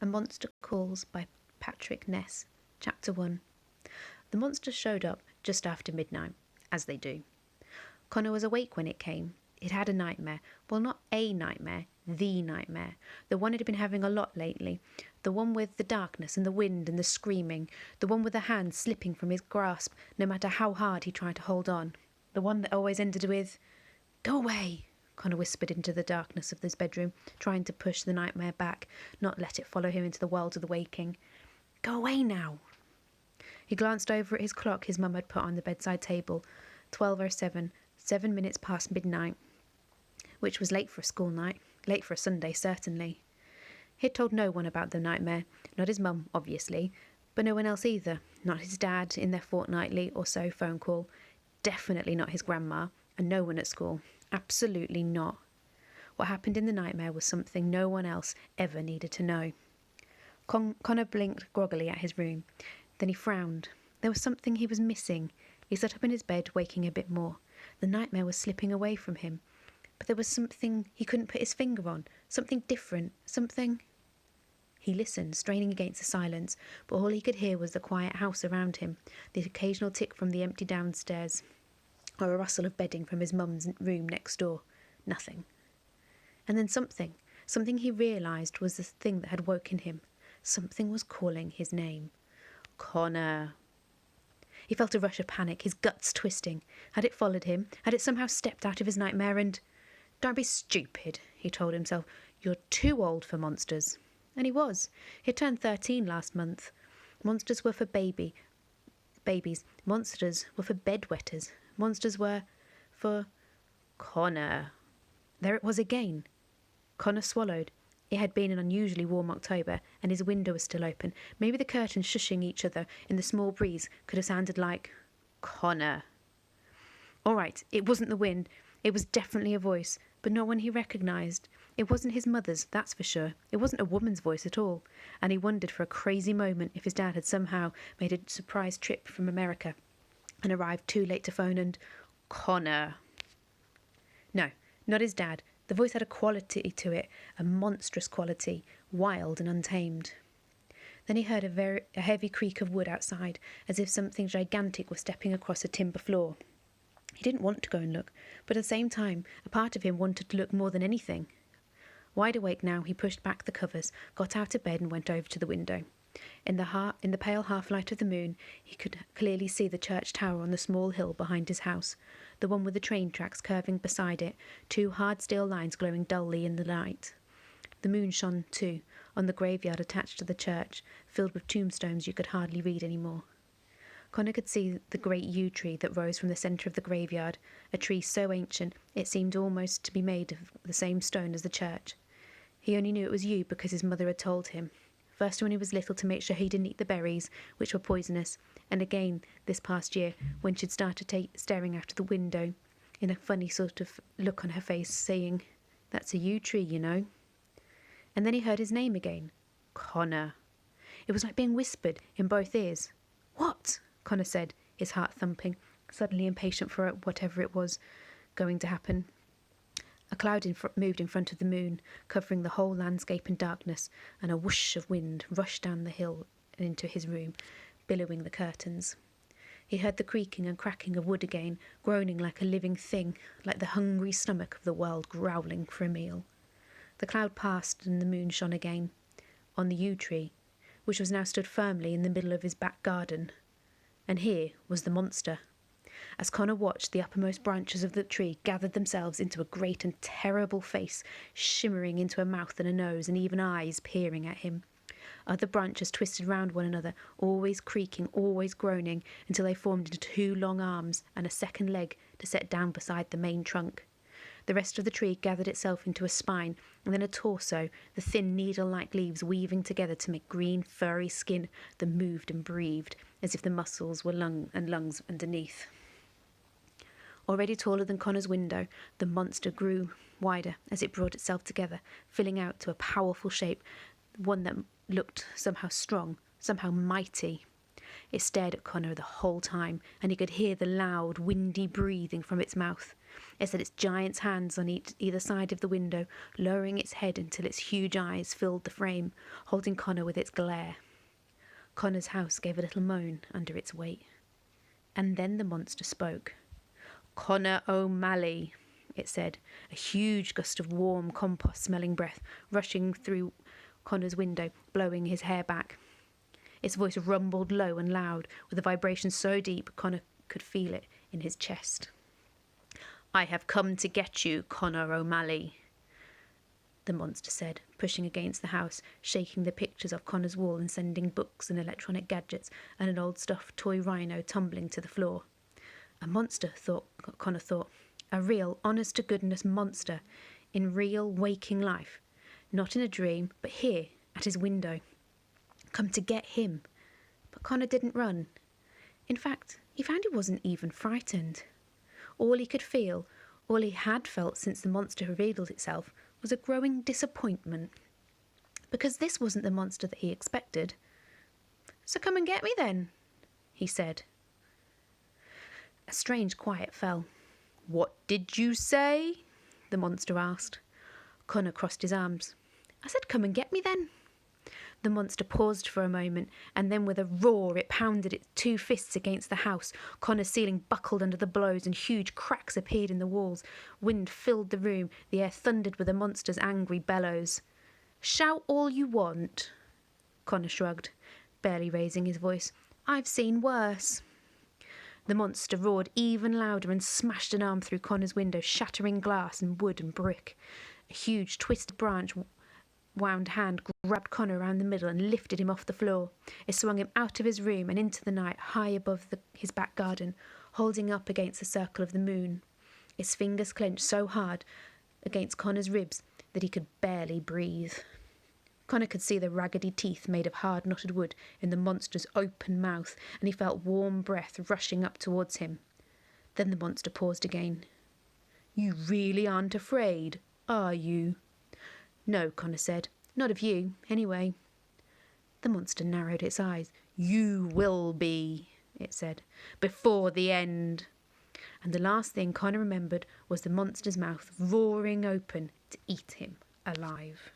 A Monster Calls by Patrick Ness. Chapter 1. The monster showed up just after midnight, as they do. Connor was awake when it came. He'd had a nightmare. Well, not a nightmare, the nightmare. The one he'd been having a lot lately. The one with the darkness and the wind and the screaming. The one with the hand slipping from his grasp, no matter how hard he tried to hold on. The one that always ended with, "Go away," Connor whispered into the darkness of his bedroom, trying to push the nightmare back, not let it follow him into the world of the waking. "Go away now." He glanced over at his clock his mum had put on the bedside table. 12:07, 7 minutes past midnight, which was late for a school night, late for a Sunday, certainly. He'd told no one about the nightmare, not his mum, obviously, but no one else either, not his dad in their fortnightly or so phone call, definitely not his grandma, and no one at school. Absolutely not. What happened in the nightmare was something no one else ever needed to know. Connor blinked groggily at his room. Then he frowned. There was something he was missing. He sat up in his bed, waking a bit more. The nightmare was slipping away from him. But there was something he couldn't put his finger on. Something different. Something... He listened, straining against the silence, but all he could hear was the quiet house around him, the occasional tick from the empty downstairs, or a rustle of bedding from his mum's room next door. Nothing. And then something he realised was the thing that had woken him. Something was calling his name. Connor. He felt a rush of panic, his guts twisting. Had it followed him? Had it somehow stepped out of his nightmare and... "Don't be stupid," he told himself. "You're too old for monsters." And he was. He turned 13 last month. Monsters were for babies. Monsters were for bedwetters. Monsters were for... Connor. There it was again. Connor swallowed. It had been an unusually warm October, and his window was still open. Maybe the curtains shushing each other in the small breeze could have sounded like... Connor. All right, it wasn't the wind. It was definitely a voice, but not one he recognised. It wasn't his mother's, that's for sure. It wasn't a woman's voice at all, and he wondered for a crazy moment if his dad had somehow made a surprise trip from America and arrived too late to phone and... Connor. No, not his dad. The voice had a quality to it, a monstrous quality, wild and untamed. Then he heard a heavy creak of wood outside, as if something gigantic was stepping across a timber floor. He didn't want to go and look, but at the same time, a part of him wanted to look more than anything. Wide awake now, he pushed back the covers, got out of bed and went over to the window. In the pale half-light of the moon, he could clearly see the church tower on the small hill behind his house, the one with the train tracks curving beside it, two hard steel lines glowing dully in the light. The moon shone, too, on the graveyard attached to the church, filled with tombstones you could hardly read any more. Connor could see the great yew tree that rose from the centre of the graveyard, a tree so ancient it seemed almost to be made of the same stone as the church. He only knew it was yew because his mother had told him. First when he was little to make sure he didn't eat the berries, which were poisonous, and again this past year when she'd started staring out of the window in a funny sort of look on her face, saying, "That's a yew tree, you know." And then he heard his name again. Connor. It was like being whispered in both ears. "What?" Connor said, his heart thumping, suddenly impatient for whatever it was going to happen. A cloud moved in front of the moon, covering the whole landscape in darkness, and a whoosh of wind rushed down the hill and into his room, billowing the curtains. He heard the creaking and cracking of wood again, groaning like a living thing, like the hungry stomach of the world growling for a meal. The cloud passed and the moon shone again, on the yew tree, which was now stood firmly in the middle of his back garden. And here was the monster. As Connor watched, the uppermost branches of the tree gathered themselves into a great and terrible face, shimmering into a mouth and a nose and even eyes peering at him. Other branches twisted round one another, always creaking, always groaning, until they formed into two long arms and a second leg to set down beside the main trunk. The rest of the tree gathered itself into a spine, and then a torso, the thin needle-like leaves weaving together to make green, furry skin that moved and breathed, as if the muscles were lungs underneath. Already taller than Connor's window, the monster grew wider as it brought itself together, filling out to a powerful shape, one that looked somehow strong, somehow mighty. It stared at Connor the whole time, and he could hear the loud, windy breathing from its mouth. It had its giant's hands on either side of the window, lowering its head until its huge eyes filled the frame, holding Connor with its glare. Connor's house gave a little moan under its weight. And then the monster spoke. "Connor O'Malley," it said, a huge gust of warm, compost-smelling breath rushing through Connor's window, blowing his hair back. Its voice rumbled low and loud, with a vibration so deep Connor could feel it in his chest. "I have come to get you, Connor O'Malley," the monster said, pushing against the house, shaking the pictures off Connor's wall and sending books and electronic gadgets and an old stuffed toy rhino tumbling to the floor. A monster, Connor thought. A real, honest-to-goodness monster in real, waking life. Not in a dream, but here, at his window. Come to get him. But Connor didn't run. In fact, he found he wasn't even frightened. All he could feel, all he had felt since the monster revealed itself, was a growing disappointment. Because this wasn't the monster that he expected. "So come and get me then," he said. A strange quiet fell. "What did you say?" the monster asked. Connor crossed his arms. "I said come and get me then." The monster paused for a moment, and then with a roar it pounded its two fists against the house. Connor's ceiling buckled under the blows, and huge cracks appeared in the walls. Wind filled the room. The air thundered with the monster's angry bellows. "Shout all you want," Connor shrugged, barely raising his voice. "I've seen worse." The monster roared even louder and smashed an arm through Connor's window, shattering glass and wood and brick. A huge twisted branch wound hand grabbed Connor around the middle and lifted him off the floor. It swung him out of his room and into the night, high above his back garden, holding up against the circle of the moon. Its fingers clenched so hard against Connor's ribs that he could barely breathe. Connor could see the raggedy teeth made of hard knotted wood in the monster's open mouth, and he felt warm breath rushing up towards him. Then the monster paused again. "You really aren't afraid, are you?" "No," Connor said. "Not of you, anyway." The monster narrowed its eyes. "You will be," it said, "before the end." And the last thing Connor remembered was the monster's mouth roaring open to eat him alive.